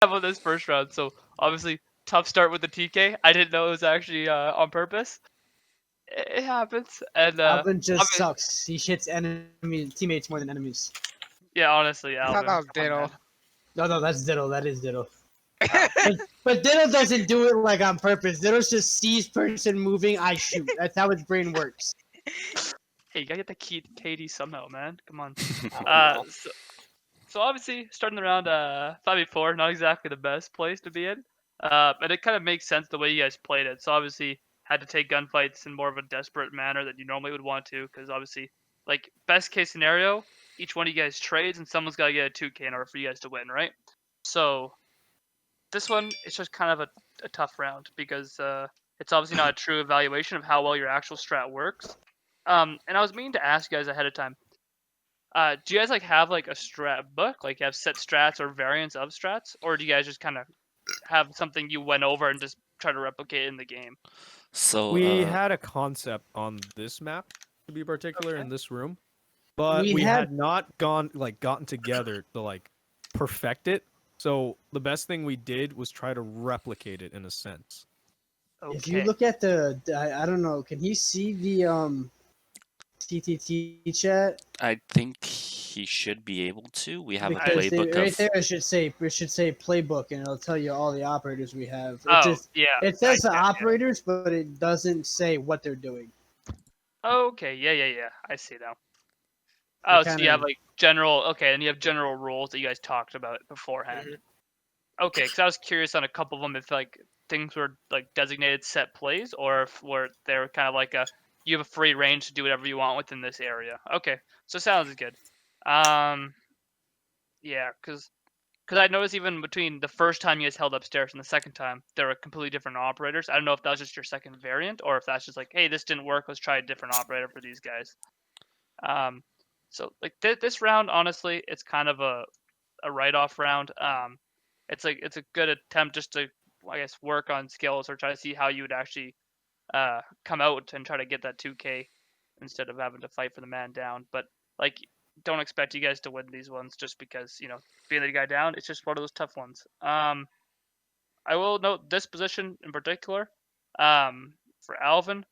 have on this first round. So obviously, tough start with the TK. I didn't know it was actually on purpose. It happens, and Alvin just obvi- sucks. He shits teammates more than enemies. yeah, honestly, I thought Alvin. that was Come on, Diddle. man. No, that's Diddle. That is Diddle. Oh. But Diddle doesn't do it like on purpose. Diddle just sees person moving, I shoot. That's how his brain works. Hey, you gotta get the key KD somehow, man. Come on. Uh, So obviously, starting the round 5v4, not exactly the best place to be in. But it kind of makes sense the way you guys played it. So obviously, had to take gunfights in more of a desperate manner than you normally would want to, because obviously, like best case scenario, each one of you guys trades and someone's got to get a 2K in order for you guys to win, right? So this one is just kind of a tough round because it's obviously not a true evaluation of how well your actual strat works. And I was meaning to ask you guys ahead of time. Do you guys like have like a strat book, like you have set strats or variants of strats, or do you guys just kind of have something you went over and just try to replicate in the game? So We had a concept on this map, to be particular, Okay. in this room, but we had not gotten together to like perfect it. So the best thing we did was try to replicate it in a sense. Okay. If you look at I don't know, can he see the TTT chat? I think he should be able to. We have a Because playbook right of. there it should say playbook, and it'll tell you all the operators we have. Yeah. It says the yeah. operators, but it doesn't say what they're doing. Okay. Yeah. I see now. Oh, so you kinda- have like general. Okay, and you have general rules that you guys talked about beforehand. Okay, because I was curious on a couple of them if like things were like designated set plays or if they're kind of like you have a free range to do whatever you want within this area. Okay, so sounds good. Yeah, because I noticed even between the first time you guys held upstairs and the second time, there were completely different operators. I don't know if that was just your second variant or if that's just like, hey, this didn't work. Let's try a different operator for these guys. So like this round, honestly, it's kind of a write-off round. It's a good attempt just to, I guess, work on skills or try to see how you would actually come out and try to get that 2K instead of having to fight for the man down. But like, don't expect you guys to win these ones just because being the guy down. It's just one of those tough ones. I will note this position in particular. For Alvin,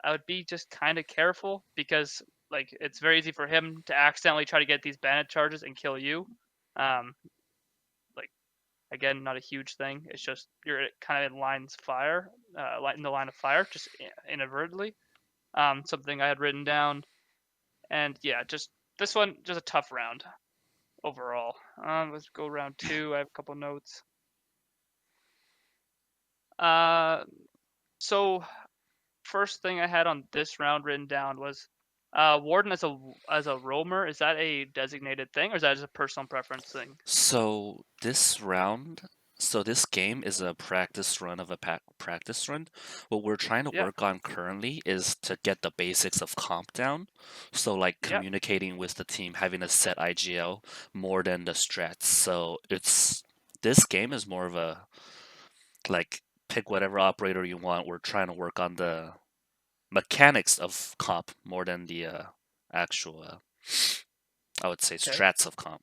I would be just kind of careful because like it's very easy for him to accidentally try to get these bandit charges and kill you. Like again, not a huge thing. It's just you're kind of in in the line of fire, just inadvertently. Something I had written down, and yeah, just this one, just a tough round overall. Let's go round 2. I have a couple notes. So first thing I had on this round written down was Warden as a roamer. Is that a designated thing, or is that just a personal preference thing? So this game is a practice run of a practice run. What we're trying to Yeah. work on currently is to get the basics of comp down. So like Yeah. communicating with the team, having a set IGL more than the strats. So this game is more of a like pick whatever operator you want. We're trying to work on the mechanics of comp more than the actual I would say strats of comp.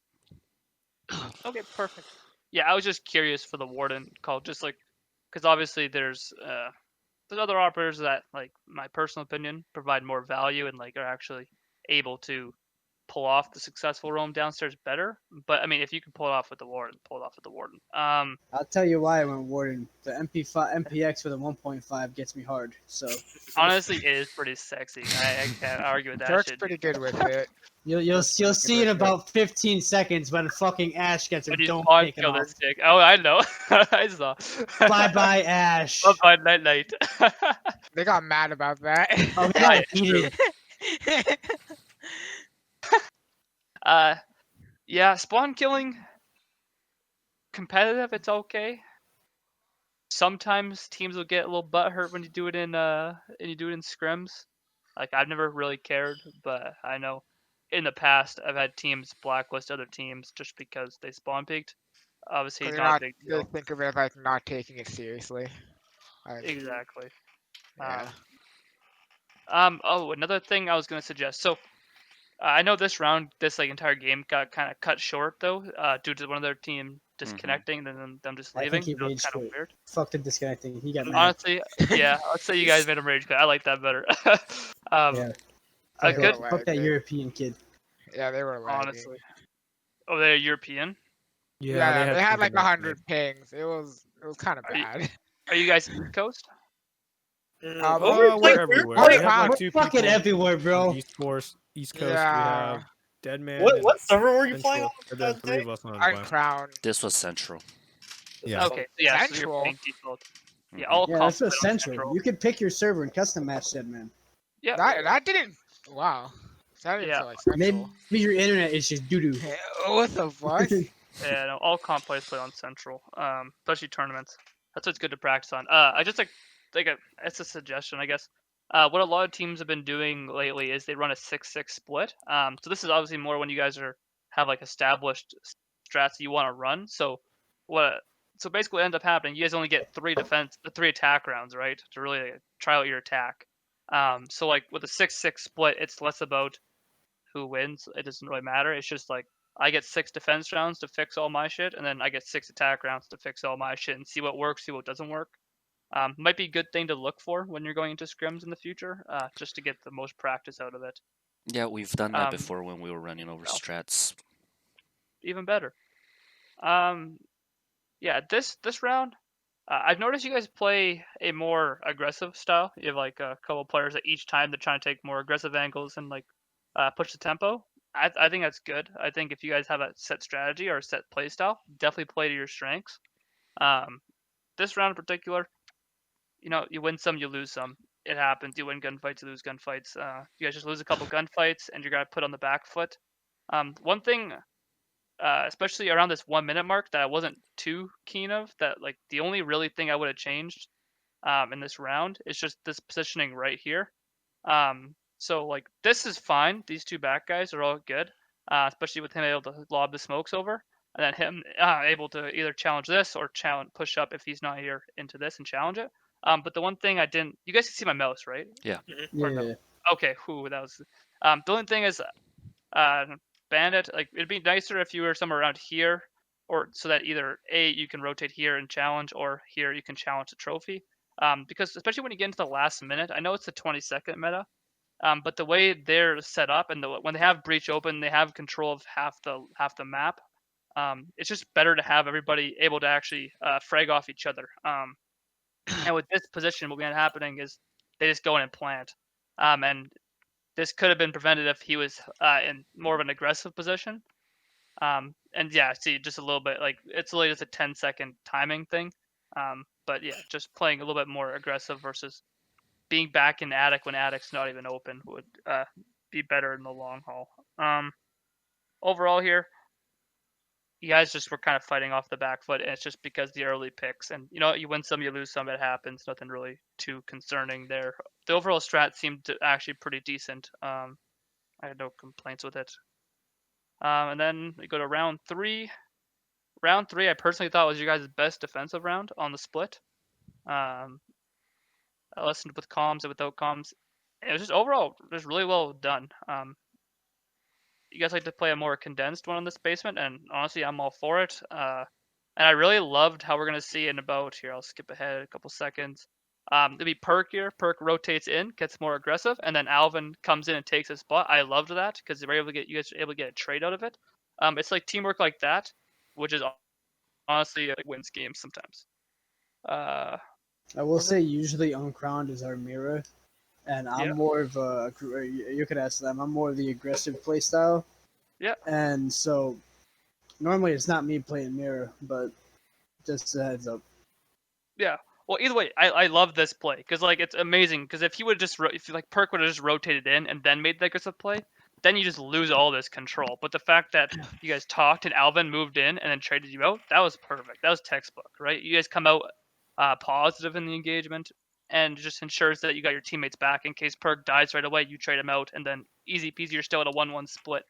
Okay, perfect. Yeah, I was just curious for the Warden call, just like because obviously there's other operators that, like my personal opinion, provide more value and like are actually able to pull off the successful roam downstairs better. But I mean, if you can pull it off with the Warden, pull it off with the Warden. I'll tell you why I went Warden. The MPX with a 1.5 gets me hard. So honestly, it is pretty sexy. I can't argue with that Jerk's shit. pretty good with it. you'll see in about 15 seconds when fucking Ash gets her When you dome spawn taken kill the off. stick. Oh, I know. I saw. Bye Ash. Bye night. They got mad about that. Oh, we got heated. Yeah, spawn killing competitive, it's okay. Sometimes teams will get a little butthurt when you do it in scrims. Like I've never really cared, but I know in the past I've had teams blacklist other teams just because they spawn peaked. Obviously, They're not not. a big They deal. think of it like not taking it seriously. Exactly. Yeah. Oh, another thing I was gonna suggest. So I know this round, this like entire game got kind of cut short though, due to one of their team disconnecting and then them just I leaving. think he It was rage kind of quit. weird. Fuck the disconnecting. He got mad. Honestly, yeah, let's say you guys made him rage quit. I like that better. Yeah. A They good, were Fuck that lagging. European kid. Yeah, they were lagging. honestly. Oh, they're European. Yeah, they had like something like 100 pings. It was kind of Are you- bad. Are you guys East Coast? Um, What We're like, everywhere. what We have about- like we're two fucking people everywhere, on bro. the East Coast. East Coast. We Yeah. have Deadman. What and server were you playing Central, on? and then three of us on West. Uncrowned. This was Central. Yeah. Okay, so yeah, so you're Central? playing default. Yeah, Mhm. all Yeah, that's comps what's played on central. You could pick your server and custom match that, man. Yeah, That didn't. Wow. That didn't Yeah. feel like central. Maybe your internet is just doo doo. What the fuck? yeah, no, all comp players play on Central, especially tournaments. That's what's good to practice on. I just it's a suggestion, I guess. What a lot of teams have been doing lately is they run a 6-6 split. So this is obviously more when you guys have like established strats that you want to run. So basically what ends up happening, you guys only get 3 attack rounds, right? To really try out your attack. So like with a 6-6 split, it's less about who wins. It doesn't really matter. It's just like I get 6 defense rounds to fix all my shit, and then I get 6 attack rounds to fix all my shit and see what works, see what doesn't work. Might be a good thing to look for when you're going into scrims in the future, just to get the most practice out of it. Yeah, we've done that Um, before when we were running over oh. strats. Even better. Yeah, this round, I've noticed you guys play a more aggressive style. You have like a couple players that each time they're trying to take more aggressive angles and like push the tempo. I think that's good. I think if you guys have a set strategy or a set play style, definitely play to your strengths. This round in particular, you win some, you lose some. It happens. You win gunfights, you lose gunfights. You guys just lose a couple gunfights, and you're gonna put on the back foot. One thing, especially around this 1 minute mark, that I wasn't too keen of. That like the only really thing I would have changed, in this round is just this positioning right here. So like this is fine. These 2 back guys are all good, especially with him able to lob the smokes over, and then him able to either challenge this or push up if he's not here into this and challenge it. But the one thing I didn't, you guys can see my mouse, right? Yeah. Okay, that was. The only thing is, Bandit, like it'd be nicer if you were somewhere around here, or so that either you can rotate here and challenge, or here you can challenge the trophy. Because especially when you get into the last minute, I know it's the 20-second meta, but the way they're set up and when they have breach open, they have control of half the map. It's just better to have everybody able to actually frag off each other. And with this position, what we had happening is they just go in and plant. And this could have been prevented if he was in more of an aggressive position. And yeah, see, just a little bit like it's really just a 10-second timing thing. But yeah, just playing a little bit more aggressive versus being back in attic when attic's not even open would be better in the long haul. Overall here, you guys just were kind of fighting off the back foot, and it's just because the early picks, and you win some, you lose some, it happens. Nothing really too concerning there. The overall strat seemed actually pretty decent. I had no complaints with it. And then we go to round 3. Round 3, I personally thought was your guys' best defensive round on the split. I listened with comms and without comms. It was just overall just really well done. You guys like to play a more condensed one in this basement, and honestly, I'm all for it. And I really loved how we're gonna see in about here. I'll skip ahead a couple seconds. It'll be Perk here. Perk rotates in, gets more aggressive, and then Alvin comes in and takes his spot. I loved that because you guys were able to get a trade out of it. It's like teamwork like that, which is honestly wins games sometimes. I will say usually Uncrowned is our mirror, and I'm Yeah. more of a. You could ask them. I'm more of the aggressive playstyle. Yeah. And so normally it's not me playing mirror, but just a heads up. Yeah. Well, either way, I love this play because like it's amazing. Because if he would just if like Perk would have just rotated in and then made the aggressive play, then you just lose all this control. But the fact that you guys talked and Alvin moved in and then traded you out, that was perfect. That was textbook, right? You guys come out positive in the engagement, and it just ensures that you got your teammates back in case Perk dies right away. You trade him out, and then easy peasy, you're still at a 1-1 split.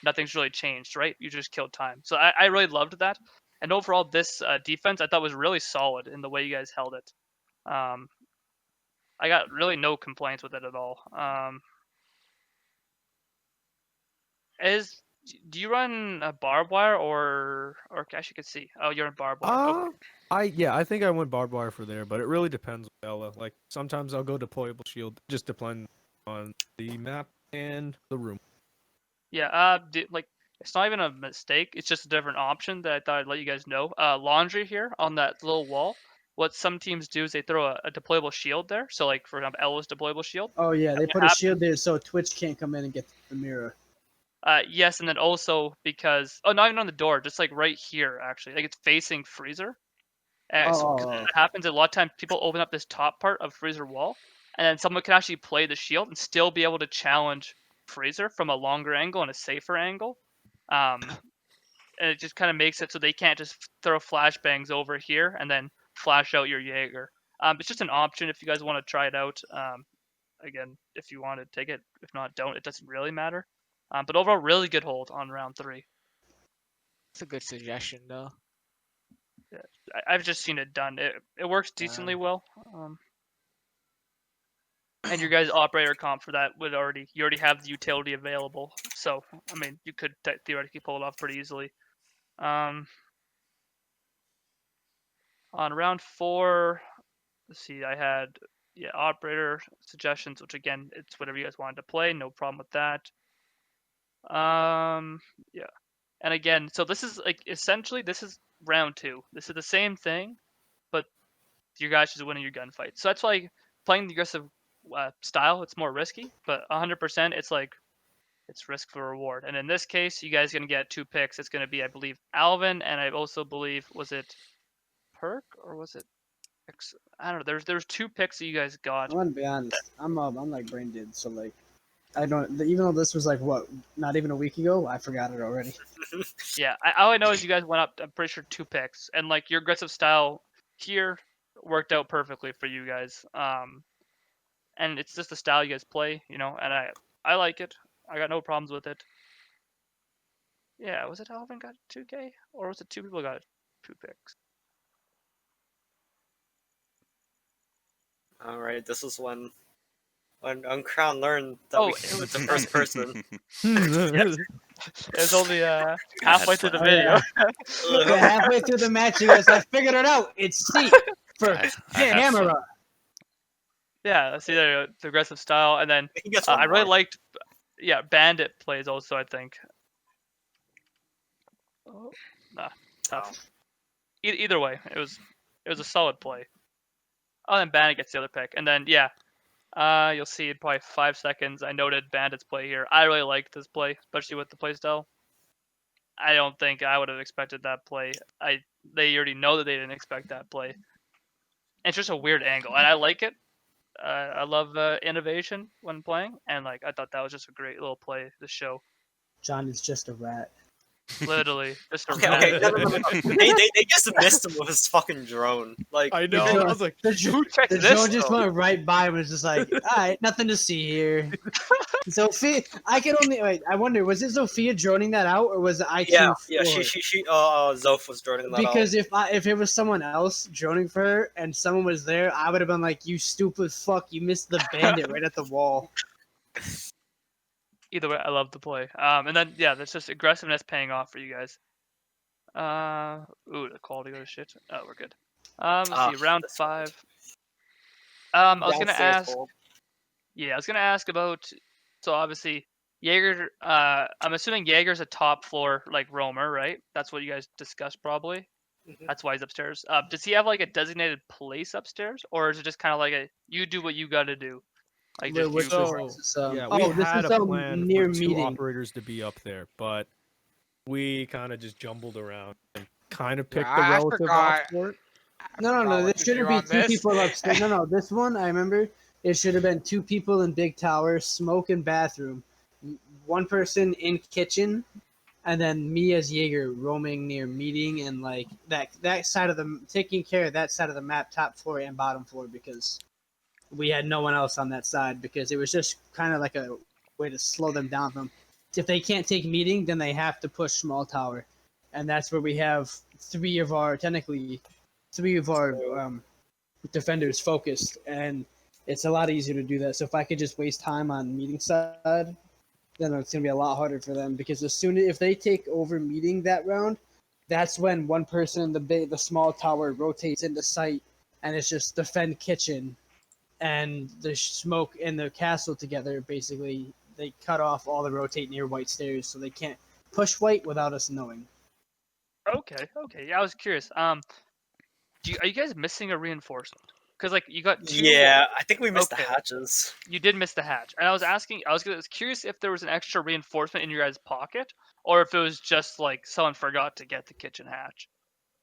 Nothing's really changed, right? You just killed time. So I really loved that. And overall, this defense I thought was really solid in the way you guys held it. I got really no complaints with it at all. Do you run a barbed wire or actually, you can see? Oh, you're in barbed wire. Okay. I think I went barbed wire for there, but it really depends with Ella. Like sometimes I'll go deployable shield, just depending on the map and the room. Yeah. Like it's not even a mistake. It's just a different option that I thought I'd let you guys know. Laundry here on that little wall. What some teams do is they throw a deployable shield there. So like for example, Ella's deployable shield. Oh yeah, they What put a happens? shield there so Twitch can't come in and get the mirror. Yes, and then also because not even on the door, just like right here actually, like it's facing freezer. So 'cause Oh, what happens a lot of times, people open up this top part of freezer wall, and then someone can actually play the shield and still be able to challenge freezer from a longer angle and a safer angle. And it just kind of makes it so they can't just throw flashbangs over here and then flash out your Jaeger. It's just an option if you guys want to try it out. Again, if you want to take it, if not, don't. It doesn't really matter. But overall, really good hold on round 3. It's a good suggestion, though. Yeah, I've just seen it done. It works decently well. And your guys' operator comp for that you already have the utility available. So I mean, you could theoretically pull it off pretty easily. On round 4, let's see, I had operator suggestions, which again, it's whatever you guys wanted to play, no problem with that. Yeah, and again, so this is like essentially this is round 2. This is the same thing, but you guys just winning your gunfight. So that's why playing the aggressive style, it's more risky, but 100% it's like it's risk for reward. And in this case, you guys are gonna get 2 picks. It's gonna be, I believe, Alvin, and I also believe, was it Perk or was it X? I don't know. There's 2 picks that you guys got. I'm gonna be honest. I'm like brain dead, so like I don't. Even though this was like what, not even a week ago, I forgot it already. Yeah, all I know is you guys went up, I'm pretty sure 2 picks, and like your aggressive style here worked out perfectly for you guys. And it's just the style you guys play, and I like it. I got no problems with it. Yeah, was it Alvin got 2K, or was it 2 people got 2 picks? All right, this is when Uncrown learned that Oh, we it was the first person. It was only halfway through the fun. video. Yeah, halfway through the match, you guys, I figured it out. It's C for I had camera. fun. Yeah, see there, the aggressive style, and then He gets I one really more. liked, Bandit plays also, I think. Oh, nah, tough. Either way, it was a solid play. Oh, then Bandit gets the other pick, and then you'll see in probably 5 seconds. I noted Bandit's play here. I really liked this play, especially with the playstyle. I don't think I would have expected that play. They already know that they didn't expect that play. It's just a weird angle, and I like it. I love innovation when playing, and like I thought that was just a great little play to show. John is just a rat. Literally, just a Okay, rat. no. They just missed him with his fucking drone. Like I know. drone- I was like, The, Who checked the this? drone just though? went right by and was just like, all right, nothing to see here. Sophia, I can only wait. I wonder, was it Sophia droning that out, or was it IQ? yeah, Floyd? she Zoph was droning that Because out. if it was someone else droning for her and someone was there, I would have been like, "You stupid fuck! You missed the bandit right at the wall." Either way, I love the play. And then that's just aggressiveness paying off for you guys. The quality of shit. Oh, we're good. Let's see, round that's 5. I was gonna Downstairs ask. hold. Yeah, I was gonna ask about. So obviously, Jaeger. I'm assuming Jaeger's a top floor like roamer, right? That's what you guys discussed probably. Mhm. That's why he's upstairs. Does he have like a designated place upstairs, or is it just kind of like a you do what you gotta do? Like just Which you. So, was this, yeah, we oh, this had is a plan near for 2 meeting. operators to be up there, but we kind of just jumbled around and kind of picked Yeah, the I relative forgot. off-port. No, Forgot there what to shouldn't do be on 2 this. people upstairs. No, this one I remember. It should have been 2 people in big tower, smoke and bathroom, 1 person in kitchen, and then me as Jaeger roaming near meeting and like that side of the taking care of that side of the map, top floor and bottom floor, because we had no one else on that side, because it was just kind of like a way to slow them down from. If they can't take meeting, then they have to push small tower, and that's where we have 3 of our defenders focused, and it's a lot easier to do that. So if I could just waste time on meeting side, then it's gonna be a lot harder for them because if they take over meeting that round, that's when one person in the small tower rotates into sight, and it's just defend kitchen, and the smoke and the castle together. Basically, they cut off all the rotate near white stairs, so they can't push white without us knowing. Okay. Yeah, I was curious. Are you guys missing a reinforcement? Because like you got two. Yeah, I think we missed the Okay. hatches. You did miss the hatch, and I was curious if there was an extra reinforcement in your guys' pocket, or if it was just like someone forgot to get the kitchen hatch.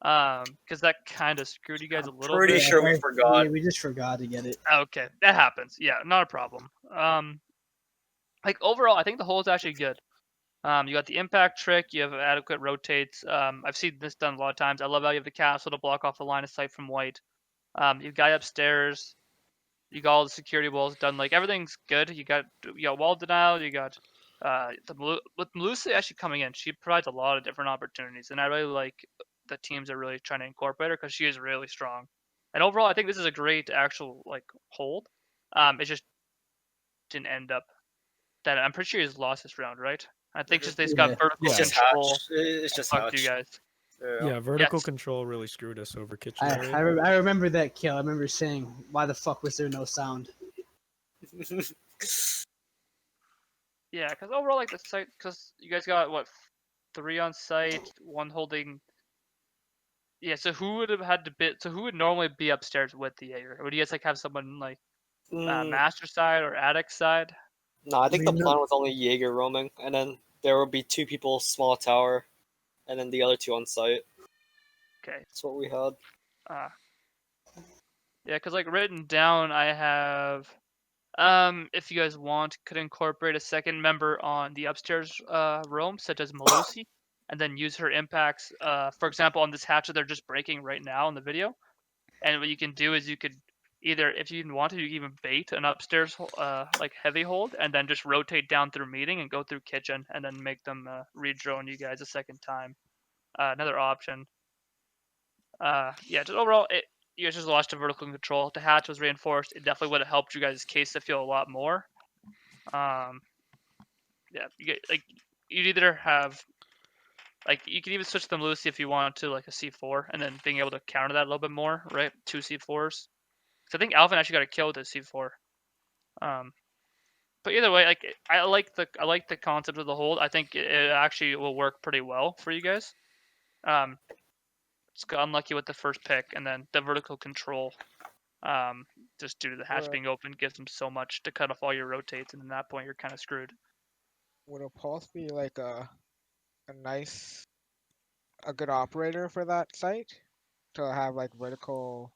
Because that kind of screwed you guys a little Pretty bit. sure we forgot. Yeah, we just forgot to get it. Okay, that happens. Yeah, not a problem. Like overall, I think the hole is actually good. You got the impact trick. You have adequate rotates. I've seen this done a lot of times. I love how you have the castle to block off the line of sight from white. You've got upstairs. You got all the security walls done. Like everything's good. You got wall denial. You got with Melusi actually coming in. She provides a lot of different opportunities, and I really like the teams are really trying to incorporate her because she is really strong. And overall, I think this is a great actual like hold. It just didn't end up that. I'm pretty sure he's lost this round, right? I think just they just got vertical It's just control. hatch. It's just Fuck you hatch. guys. Yeah, vertical Yes. control really screwed us over kitchen I, area. I remember that kill. I remember saying, "Why the fuck was there no sound?" Yeah, because overall, like the site, because you guys got what 3 on site, 1 holding. Yeah, so who would have had to bid? So who would normally be upstairs with the Jaeger? Would you guys like have someone like master side or attic side? No, I think the We plan know- was only Jaeger roaming, and then there would be 2 people small tower, and then the other 2 on site. Okay. That's what we had. Yeah, because like written down, I have. If you guys want, could incorporate a second member on the upstairs room, such as Melusi, and then use her impacts. For example, on this hatch that they're just breaking right now in the video. And what you can do is you could either, if you want to, you can even bait an upstairs like heavy hold, and then just rotate down through meeting and go through kitchen, and then make them re-drone you guys a second time. Another option. Yeah, just overall, you guys just lost to vertical control. The hatch was reinforced. It definitely would have helped you guys' case to feel a lot more. Yeah, you get like you'd either have like you could even switch them loosely if you want to like a C4, and then being able to counter that a little bit more, right? 2 C4s. So I think Alvin actually got a kill with his C4. But either way, like I like the concept of the hold. I think it actually will work pretty well for you guys. Just got unlucky with the first pick, and then the vertical control. Just due to the hatch Right. being open, gives them so much to cut off all your rotates, and at that point you're kind of screwed. Would a pulse be like a good operator for that site to have like vertical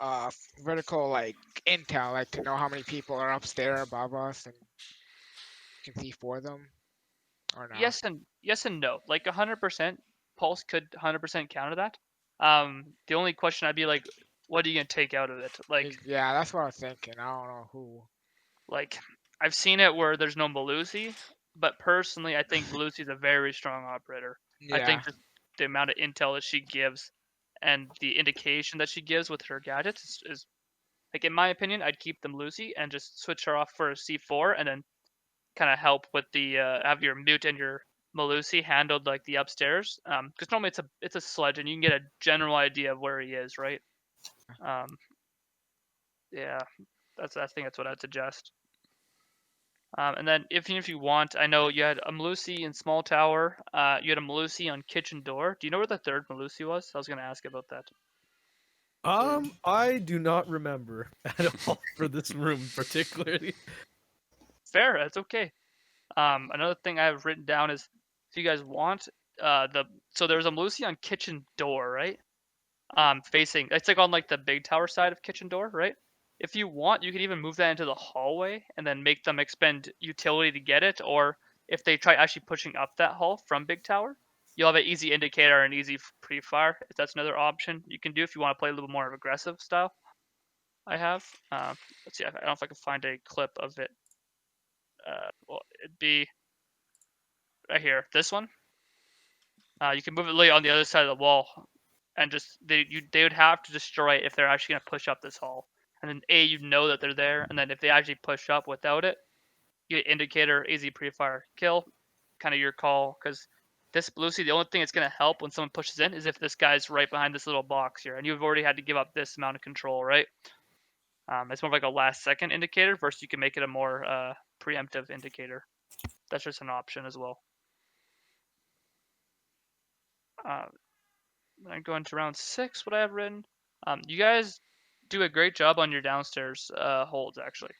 like intel, like to know how many people are upstairs above us and can see for them, or no? Yes and no. Like 100%, Pulse could 100% counter that. The only question I'd be like, what are you gonna take out of it? Yeah, that's what I was thinking. I don't know who. Like I've seen it where there's no Melusi, but personally, I think Melusi's a very strong operator. I Yeah, think just the amount of intel that she gives and the indication that she gives with her gadgets is like, in my opinion, I'd keep the Melusi and just switch her off for a C4, and then kind of help with the have your mute and your Melusi handled like the upstairs. Because normally it's a sledge, and you can get a general idea of where he is, right? Yeah, I think that's what I'd suggest. And then if you want, I know you had a Melusi in small tower. You had a Melusi on kitchen door. Do you know where the third Melusi was? I was gonna ask about that. I do not remember at all for this room particularly. Fair, that's okay. Another thing I have written down is if you guys want, so there's a Melusi on kitchen door, right? Facing, it's like on like the big tower side of kitchen door, right? If you want, you could even move that into the hallway and then make them expend utility to get it, or if they try actually pushing up that hall from big tower, you'll have an easy indicator and easy pre-fire. If that's another option you can do if you want to play a little more of aggressive style. I have. Let's see. I don't know if I can find a clip of it. Well, it'd be right here. This one. You can move it literally on the other side of the wall, and just they would have to destroy it if they're actually gonna push up this hall. And then you know that they're there, and then if they actually push up without it, you get indicator, easy pre-fire, kill, kind of your call. Because this blue sea, the only thing that's gonna help when someone pushes in is if this guy's right behind this little box here, and you've already had to give up this amount of control, right? It's more of like a last second indicator versus you can make it a more preemptive indicator. That's just an option as well. I'm going to round 6. What I have written. You guys do a great job on your downstairs holds. Actually,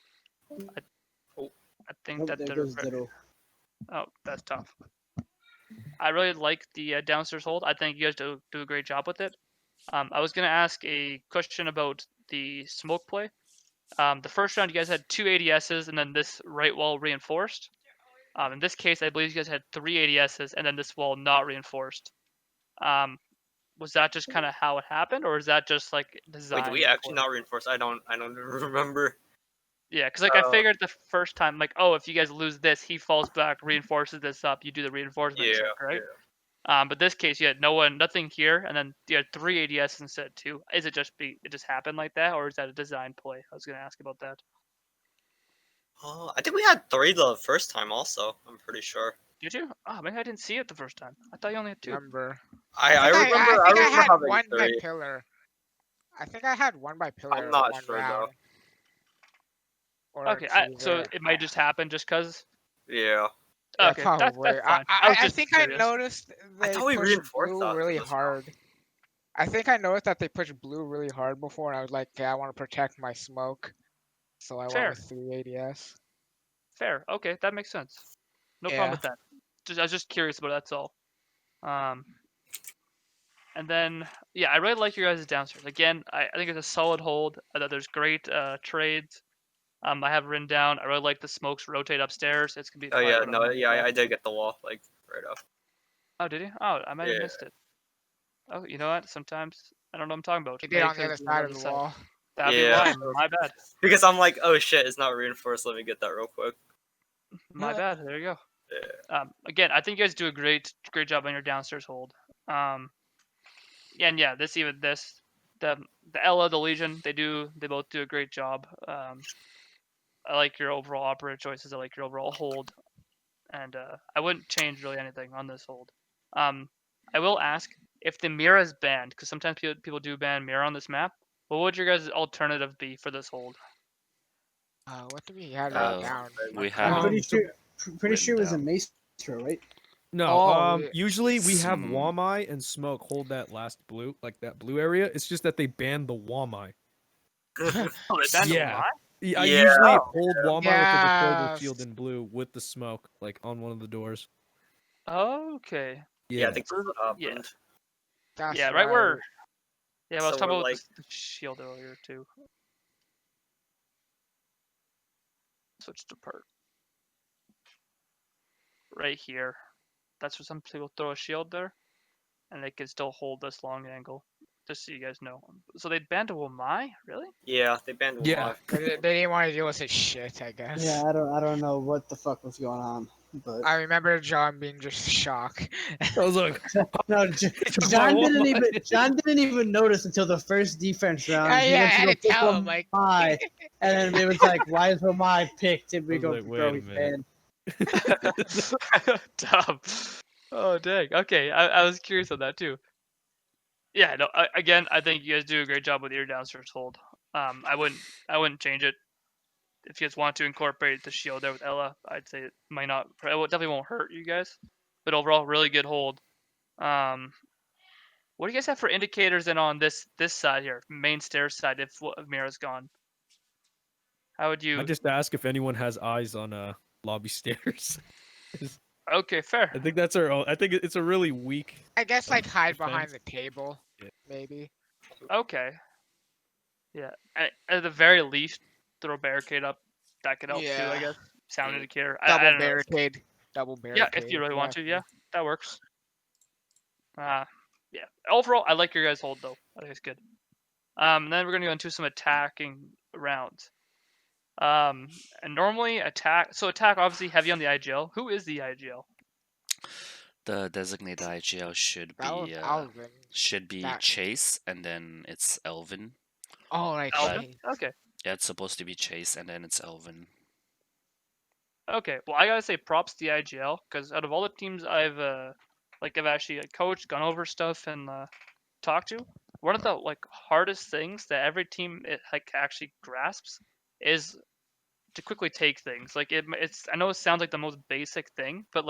I think Oh, that there they're goes Diddle. oh, that's tough. I really like the downstairs hold. I think you guys do a great job with it. I was gonna ask a question about the smoke play. The first round you guys had 2 ADSs and then this right wall reinforced. In this case, I believe you guys had 3 ADSs and then this wall not reinforced. Was that just kind of how it happened, or is that just like design? Wait, did we actually not reinforce? I don't remember. Yeah, because like I figured the first time, like, oh, if you guys lose this, he falls back, reinforces this up, you do the reinforcement Yeah, check, right? yeah. But this case, you had nothing here, and then you had 3 ADS instead of 2. Is it just it just happened like that, or is that a design play? I was gonna ask about that. I think we had 3 the first time. Also, I'm pretty sure. Did you? Oh, maybe I didn't see it the first time. I thought you only had 2. Remember? I think remember. I I think I remember had having one by 3. pillar. I think I had one by pillar. I'm not one sure round. though. Or Okay, so it might just happen just cause. Yeah. Yeah, Okay, probably. that's fine. I think I curious. noticed I they thought we pushed reinforced blue that really for this round. hard. I think I noticed that they pushed blue really hard before, and I was like, okay, I want to protect my smoke, so I Fair. went with 3 ADS. Fair. Okay, that makes sense. No problem Yeah. with that. I was just curious about it, that's all. And then yeah, I really like your guys' downstairs. Again, I think it's a solid hold. I thought there's great trades. I have written down. I really like the smokes rotate upstairs. It's gonna be Oh probably yeah, what I'm no, gonna yeah, look at. I did get the wall like right up. Oh, did you? Oh, I might have Yeah. missed it. Oh, you know what? Sometimes I don't know what I'm talking about. He did Maybe on the 'cause other you're side on of the the side. wall. That'd be Yeah. why. My bad. Because I'm like, oh shit, it's not reinforced. Let me get that real quick. My bad. There you go. Yeah. Again, I think you guys do a great job on your downstairs hold. And yeah, the Ella, the Legion, they both do a great job. I like your overall operator choices. I like your overall hold, and I wouldn't change really anything on this hold. I will ask if the Mira is banned, because sometimes people do ban Mira on this map. What would your guys' alternative be for this hold? What do we have Oh, down? we Like, have I'm pretty it sure. Pretty sure it was a written maestro, right? No, Oh, usually we have Hmm. Wamai and Smoke hold that last blue, like that blue area. It's just that they banned the Wamai. Oh, they banned Yeah. I Yeah. usually hold Wamai with the Yeah. deployable shield in blue with the smoke, like on one of the doors. Okay. Yeah, I Yeah. think that's what happened. That's Yeah, right where. right. Yeah, I was So talking we're about like, the shield earlier too. Switch to part. Right here. That's where some people throw a shield there, and they can still hold this long angle. Just so you guys know. So they banned a Wamai? Really? yeah, they banned one. Yeah. They didn't want to deal with this shit, I guess. Yeah, I don't know what the fuck was going on, but I remember John being just shocked. I was like, no, John didn't even notice until the first defense round. Yeah, He yeah, went I to had go to pick tell him, like- Wamai, and then it was like, why is Wamai picked? And we I was go, like, bro, wait a he's minute. banned. Dumb. Oh dang. Okay, I was curious on that too. Yeah, no. Again, I think you guys do a great job with your downstairs hold. I wouldn't change it. If you guys want to incorporate the shield there with Ella, I'd say it might not. It definitely won't hurt you guys. But overall, really good hold. What do you guys have for indicators then on this side here, main stairs side, if Mira's gone? How would you? I just ask if anyone has eyes on lobby stairs. Okay, fair. I think that's our. I think it's a really weak. I guess like hide Defense. behind the table, Yeah. maybe. Okay. Yeah. At the very least, throw a barricade up. That could help too, I Yeah. guess. Sound Mm. indicator. I Double don't know. barricade. Double barricade. Yeah, if you really want to, exactly. yeah, that works. Yeah. Overall, I like your guys' hold though. I think it's good. And then we're gonna go into some attacking rounds. And normally attack. So attack obviously heavy on the IGL. Who is the IGL? The designated IGL That was should Alvin. be That- Chase, and then it's Elvin. Oh, like Alvin? shit. Okay. Yeah, it's supposed to be Chase, and then it's Elvin. Okay, well I gotta say props to the IGL because out of all the teams I've actually coached, gone over stuff, and talked to, one of the hardest things that every team actually grasps is to quickly take things. It's I know it sounds like the most basic thing, but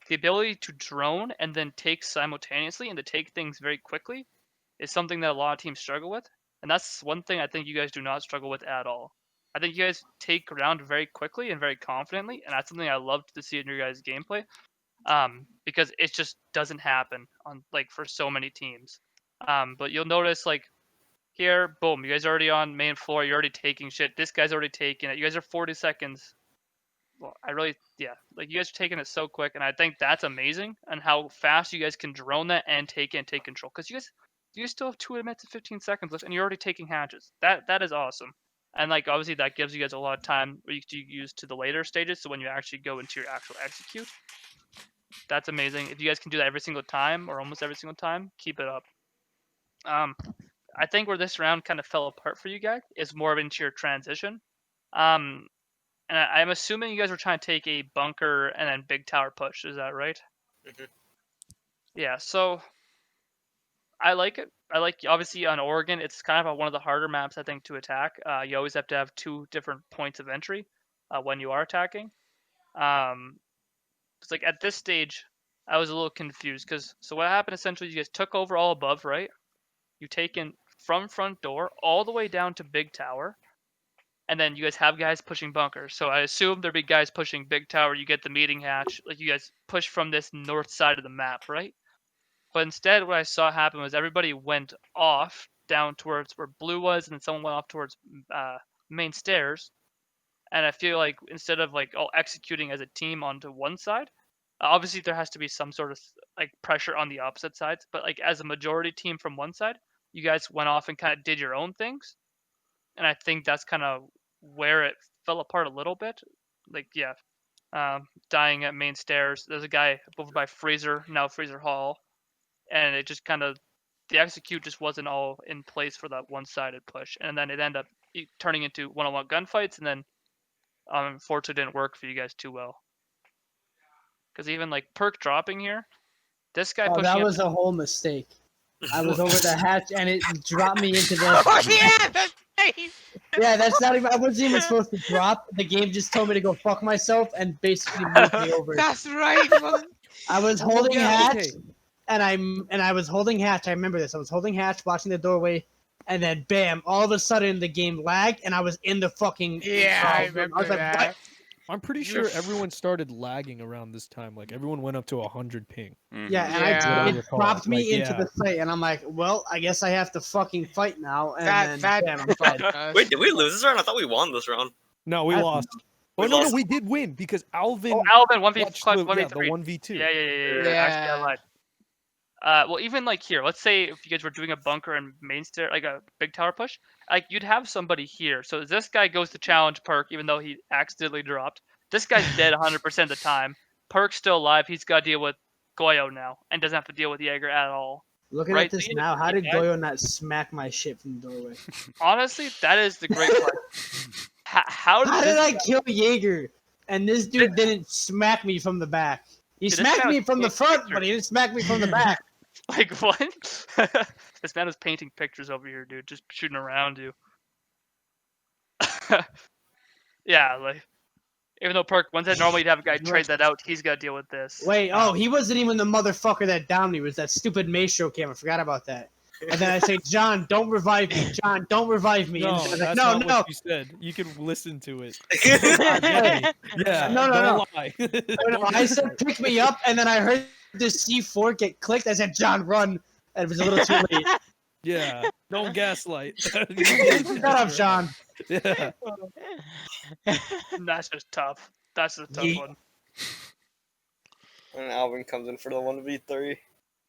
the ability to drone and then take simultaneously and to take things very quickly is something that a lot of teams struggle with, and that's one thing I think you guys do not struggle with at all. I think you guys take ground very quickly and very confidently, and that's something I love to see in your guys' gameplay. Because it just doesn't happen on for so many teams. But you'll notice here, boom, you guys are already on main floor. You're already taking shit. This guy's already taking it. You guys are 40 seconds. Well, yeah, you guys are taking it so quick, and I think that's amazing, and how fast you guys can drone that and take it and take control. Because you guys still have 2 minutes and 15 seconds left, and you're already taking hatches. That is awesome. And obviously that gives you guys a lot of time where you can use to the later stages. So when you actually go into your actual execute, that's amazing. If you guys can do that every single time or almost every single time, keep it up. I think where this round kind of fell apart for you guys is more of into your transition. And I'm assuming you guys were trying to take a bunker and then big tower push. Is that right? Mm-hmm. Yeah. So I like it. I like obviously on Oregon, it's kind of one of the harder maps I think to attack. You always have to have 2 different points of entry when you are attacking. It's at this stage, I was a little confused because so what happened essentially, you guys took over all above, right? You taken from front door all the way down to big tower, and then you guys have guys pushing bunkers. So I assume there'd be guys pushing big tower. You get the meeting hatch, you guys push from this north side of the map, right? But instead, what I saw happen was everybody went off down towards where blue was, and then someone went off towards main stairs. And I feel like instead of all executing as a team onto one side, obviously there has to be some sort of pressure on the opposite sides. But as a majority team from one side, you guys went off and kind of did your own things, and I think that's kind of where it fell apart a little bit. Yeah, dying at main stairs. There's a guy over by Fraser, now Fraser Hall, and it just kind of the execute just wasn't all in place for that one-sided push, and then it ended up turning into one-on-one gunfights, and then unfortunately didn't work for you guys too well. Because even perk dropping here, this guy pushing. That was a whole mistake. I was over the hatch and it dropped me into the. Oh yeah, that's right. Yeah, that's not even. I wasn't even supposed to drop. The game just told me to go fuck myself and basically moved me over. That's right. I was holding hatch, okay. and I was holding hatch. I remember this. I was holding hatch, watching the doorway, and then bam! All of a sudden, the game lagged, and I was in the fucking. Yeah, I remember was like, that. what? I'm pretty sure everyone started lagging around this time. Everyone went up to 100 ping. Yeah, and Yeah. it dropped me into the site, and I'm like, well, I guess I have to fucking fight now. And then, bam, I'm fine. Wait, did we lose this round? I thought we won this round. No, we lost. We No, lost. we did win because Alvin. Oh, Alvin 1v watched clutch the 1v3. 1v2. Yeah. Actually, I lied. Well, even here, let's say if you guys were doing a bunker and main stair, a big tower push, you'd have somebody here. So this guy goes to challenge Perk, even though he accidentally dropped. This guy's dead 100% of the time. Perk's still alive. He's got to deal with Goyo now, and doesn't have to deal with Jaeger at all. Looking at this now, how did Goyo not smack my shit from the doorway? Honestly, that is the great question. How did I kill Jaeger and this dude didn't smack me from the back? He smacked me from the front, but he didn't smack me from the back. What? This man was painting pictures over here, dude, just shooting around you. Yeah, even though Perk, one said normally you'd have a guy trade that out, he's got to deal with this. Wait, he wasn't even the motherfucker that downed me. It was that stupid Maestro cam. I forgot about that. And then I say, John, don't revive me. John, don't revive me. No, and that's not what you said. You can listen to it. Yeah. No. Lie. I said, pick me up, and then I heard this C4 get clicked. I said, John, run. And it was a little too late. Yeah. Don't gaslight. Shut up, Sean. Yeah. That's just tough. That's a tough one. And Alvin comes in for the 1v3.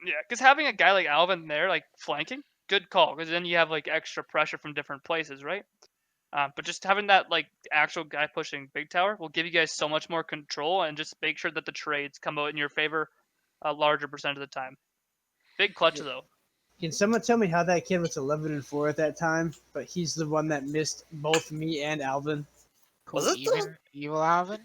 Yeah, because having a guy like Alvin there, flanking, good call. Because then you have extra pressure from different places, right? But just having that actual guy pushing big tower will give you guys so much more control, and just make sure that the trades come out in your favor a larger percent of the time. Big clutch though. Can someone tell me how that kid was 11-4 at that time, but he's the one that missed both me and Alvin? Was it Evil Alvin?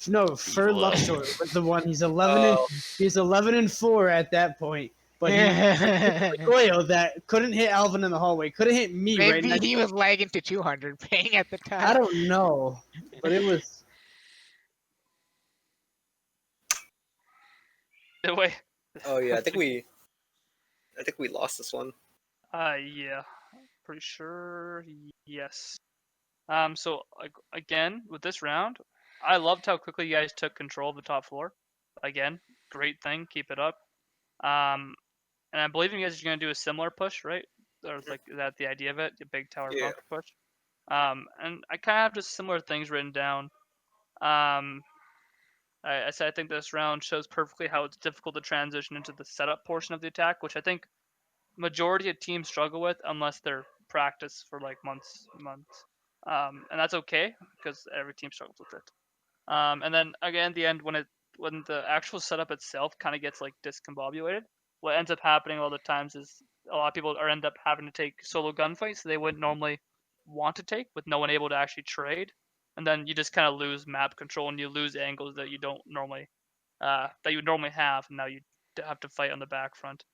No, for Evil. Luxor was the one. He's 11-4 at that point. But he Goyo that couldn't hit Alvin in the hallway, couldn't hit me right Maybe next. he was lagging to 200 ping at the time. I don't know, but it was. Wait. Oh yeah, I think we lost this one. Yeah, pretty sure. Yes. So again with this round, I loved how quickly you guys took control of the top floor. Again, great thing. Keep it up. And I believe you guys are gonna do a similar push, right? Or like is that the idea of it? The big tower Yeah. bunker push. And I kind of have just similar things written down. I said I think this round shows perfectly how it's difficult to transition into the setup portion of the attack, which I think majority of teams struggle with unless they're practice for like months. And that's okay because every team struggles with it. And then again, at the end, when the actual setup itself kind of gets like discombobulated, what ends up happening all the times is a lot of people end up having to take solo gunfights they wouldn't normally want to take, with no one able to actually trade, and then you just kind of lose map control and you lose angles that you don't normally that you would normally have, and now you have to fight on the back front.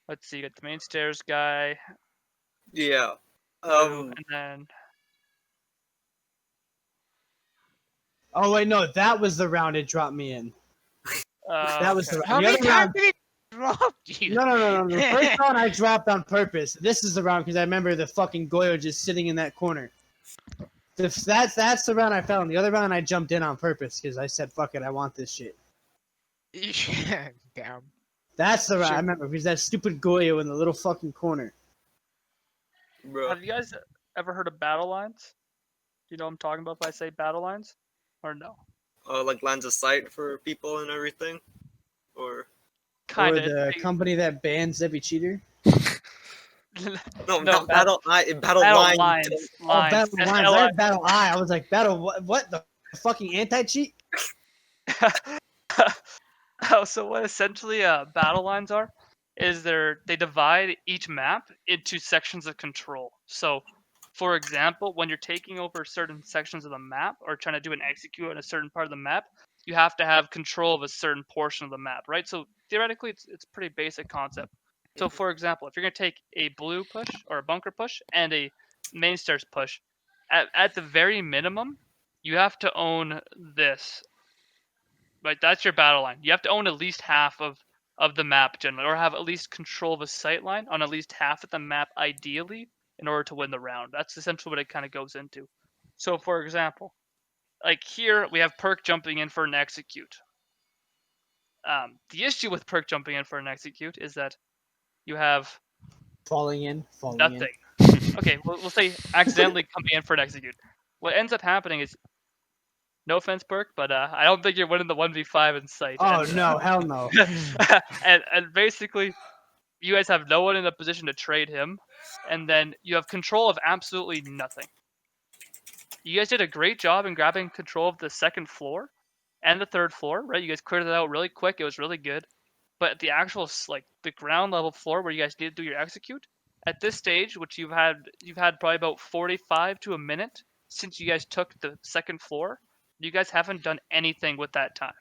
Let's see, you got the main stairs guy, Yeah. and then Oh wait, no, that was the round it dropped me in. That was okay. the How the many other times round. did it drop you? No. The first round I dropped on purpose. This is the round because I remember the fucking Goyo just sitting in that corner. That's the round I fell in. The other round I jumped in on purpose because I said, "Fuck it, I want this shit." Damn. That's the round I Sure. remember because that stupid Goyo in the little fucking corner. Bro. Have you guys ever heard of battle lines? Do you know what I'm talking about if I say battle lines, or no? Like lines of sight for people and everything, or Kind Or of. the company that bans every cheater. no, No, not battle. Battle battle line. lines. Oh, Lines. battle lines. I heard battle I. I was like, battle what the fucking anti-cheat? Oh, so what essentially battle lines are is they divide each map into sections of control. So, for example, when you're taking over certain sections of the map or trying to do an execute on a certain part of the map, you have to have control of a certain portion of the map, right? So theoretically, it's a pretty basic concept. So, for example, if you're going to take a blue push or a bunker push and a main stairs push, at the very minimum, you have to own this. Right, that's your battle line. You have to own at least half of the map generally, or have at least control of a sight line on at least half of the map ideally in order to win the round. That's essentially what it kind of goes into. So for example, like here we have Perk jumping in for an execute. The issue with Perk jumping in for an execute is that you have Falling in. nothing. Okay, we'll say accidentally coming in for an execute. What ends up happening is, no offense, Perk, but I don't think you're winning the 1v5 in sight. Oh no, hell no. And basically, you guys have no one in a position to trade him, and then you have control of absolutely nothing. You guys did a great job in grabbing control of the second floor and the third floor, right? You guys cleared it out really quick. It was really good. But the actual like the ground level floor where you guys need to do your execute at this stage, which you've had probably about 45 to a minute since you guys took the second floor. You guys haven't done anything with that time.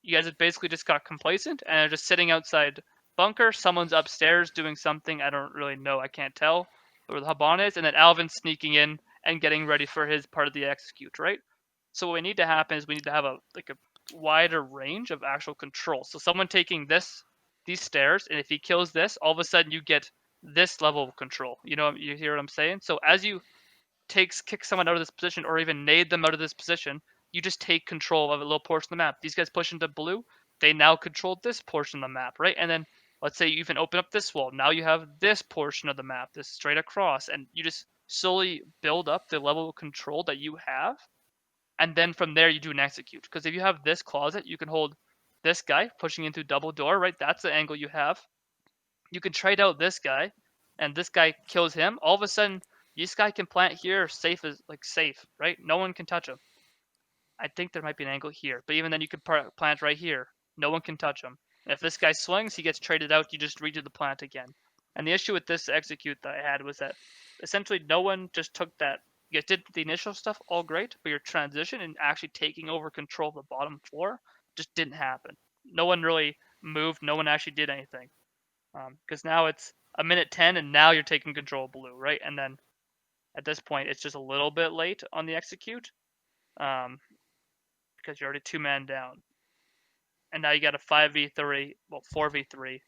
You guys have basically just got complacent and are just sitting outside bunker. Someone's upstairs doing something. I don't really know. I can't tell where the Haban is. And then Alvin's sneaking in and getting ready for his part of the execute, right? So what we need to happen is we need to have a wider range of actual control. So someone taking these stairs, and if he kills this, all of a sudden you get this level of control. You hear what I'm saying? So as you kick someone out of this position or even nade them out of this position, you just take control of a little portion of the map. These guys push into blue, they now control this portion of the map, right? And then let's say you even open up this wall. Now you have this portion of the map, this straight across, and you just slowly build up the level of control that you have. And then from there you do an execute. Because if you have this closet, you can hold this guy pushing into double door, right? That's the angle you have. You can trade out this guy, and this guy kills him. All of a sudden, this guy can plant here, safe, right? No one can touch him. I think there might be an angle here, but even then you can plant right here. No one can touch him. And if this guy swings, he gets traded out. You just redo the plant again. And the issue with this execute that I had was that essentially no one just took that You guys did the initial stuff all great, but your transition and actually taking over control of the bottom floor just didn't happen. No one really moved. No one actually did anything. Because now it's a minute 10, and now you're taking control of blue, right? And then at this point, it's just a little bit late on the execute, because you're already 2-man down. And now you got a 5v3, well, 4v3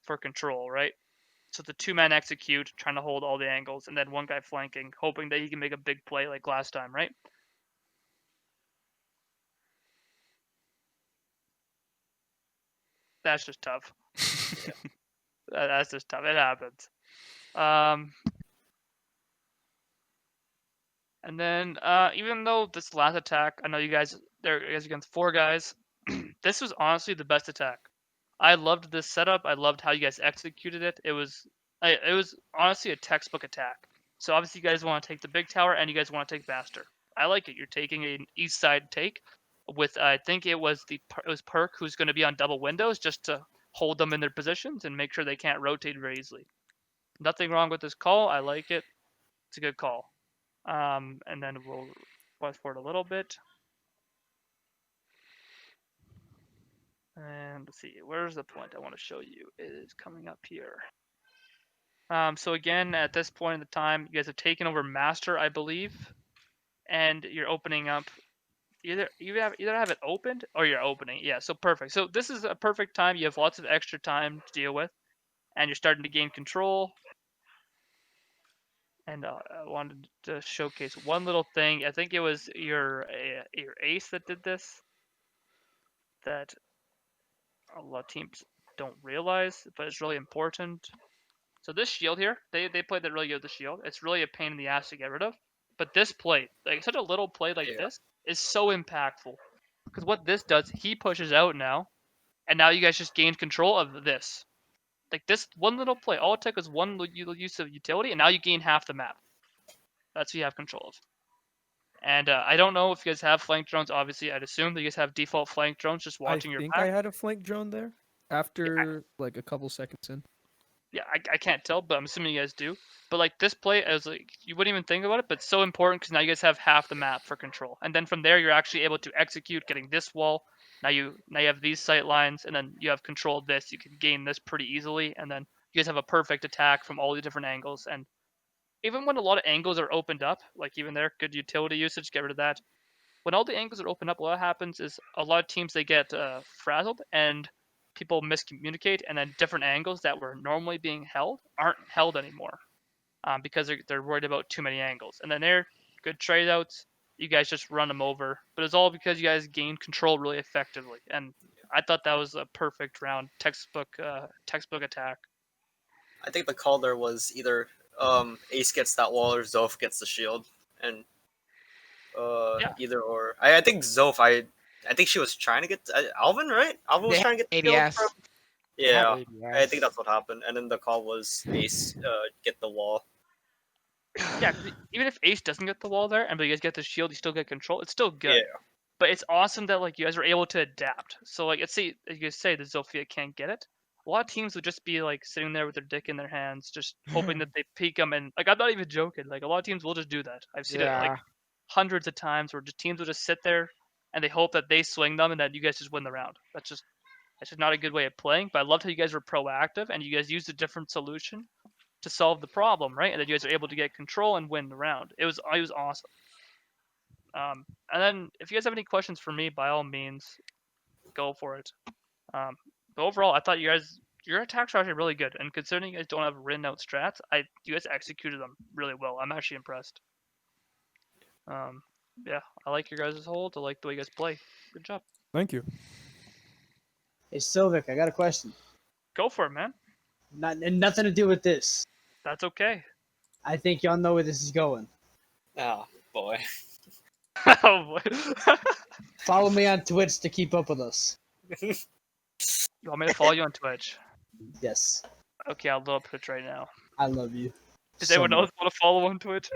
for control, right? So it's a 2-man execute, trying to hold all the angles, and then one guy flanking, hoping that he can make a big play like last time, right? That's just tough. That's just tough. It happens. And then, even though this last attack, I know you guys against 4 guys. This was honestly the best attack. I loved this setup. I loved how you guys executed it. It was honestly a textbook attack. So obviously you guys want to take the big tower and you guys want to take Master. I like it. You're taking an east side take with I think it was Perk who's going to be on double windows just to hold them in their positions and make sure they can't rotate very easily. Nothing wrong with this call. I like it. It's a good call. And then we'll fast forward a little bit. And let's see, where's the point I want to show you? It is coming up here. So again, at this point in the time, you guys have taken over Master, I believe, and you're opening up. Either have it opened or you're opening. Yeah, so perfect. So this is a perfect time. You have lots of extra time to deal with, and you're starting to gain control. And I wanted to showcase one little thing. I think it was your ace that did this. That a lot of teams don't realize, but it's really important. So this shield here, they played that really good with the shield. It's really a pain in the ass to get rid of. But this play, like such a little play like this, is so impactful. Because what this does, he pushes out now, and now you guys just gained control of this. Like this one little play, all it took was one use of utility, and now you gain half the map. That's what you have control of. And I don't know if you guys have flank drones. Obviously, I'd assume that you guys have default flank drones just watching your back. I think I had a flank drone there after like a couple seconds in. Yeah, I can't tell, but I'm assuming you guys do. But like this play, I was like, you wouldn't even think about it, but it's so important because now you guys have half the map for control, and then from there you're actually able to execute getting this wall. Now you have these sight lines, and then you have control of this. You can gain this pretty easily, and then you guys have a perfect attack from all the different angles. And even when a lot of angles are opened up, like even there, good utility usage, get rid of that. When all the angles are opened up, what happens is a lot of teams they get frazzled and people miscommunicate, and then different angles that were normally being held aren't held anymore because they're worried about too many angles. And then they're good trade outs. You guys just run them over, but it's all because you guys gained control really effectively. And I thought that was a perfect round, textbook attack. I think the call there was either Ace gets that wall or Zoph gets the shield, and either or. I think Zoph. I think she was trying to get Alvin, right? Alvin was trying to get the shield ADS. from. Yeah, I ADS. think that's what happened. And then the call was Ace get the wall. Yeah, 'cause even if Ace doesn't get the wall there, and but you guys get the shield, you still get control. It's still good. Yeah. But it's awesome that like you guys were able to adapt. So like, let's say you guys say that Zofia can't get it. A lot of teams would just be like sitting there with their dick in their hands, just hoping that they peek them. And like, I'm not even joking. Like a lot of teams will just do that. I've seen it like hundreds of times where just teams will just sit there and they hope that they swing them and that you guys just win the round. That's just not a good way of playing. But I loved how you guys were proactive and you guys used a different solution to solve the problem, right? And that you guys are able to get control and win the round. It was awesome. And then if you guys have any questions for me, by all means, go for it. But overall, I thought your attacks are actually really good. And considering you guys don't have written out strats, you guys executed them really well. I'm actually impressed. Yeah, I like your guys' hold. I like the way you guys play. Good job. Thank you. Hey, Silvic, I got a question. Go for it, man. Nothing to do with this. That's okay. I think y'all know where this is going. Oh boy. Oh boy. Follow me on Twitch to keep up with us. You want me to follow you on Twitch? Yes. Okay, I'll load up Twitch right now. I love you. Does anyone else want to follow on Twitch?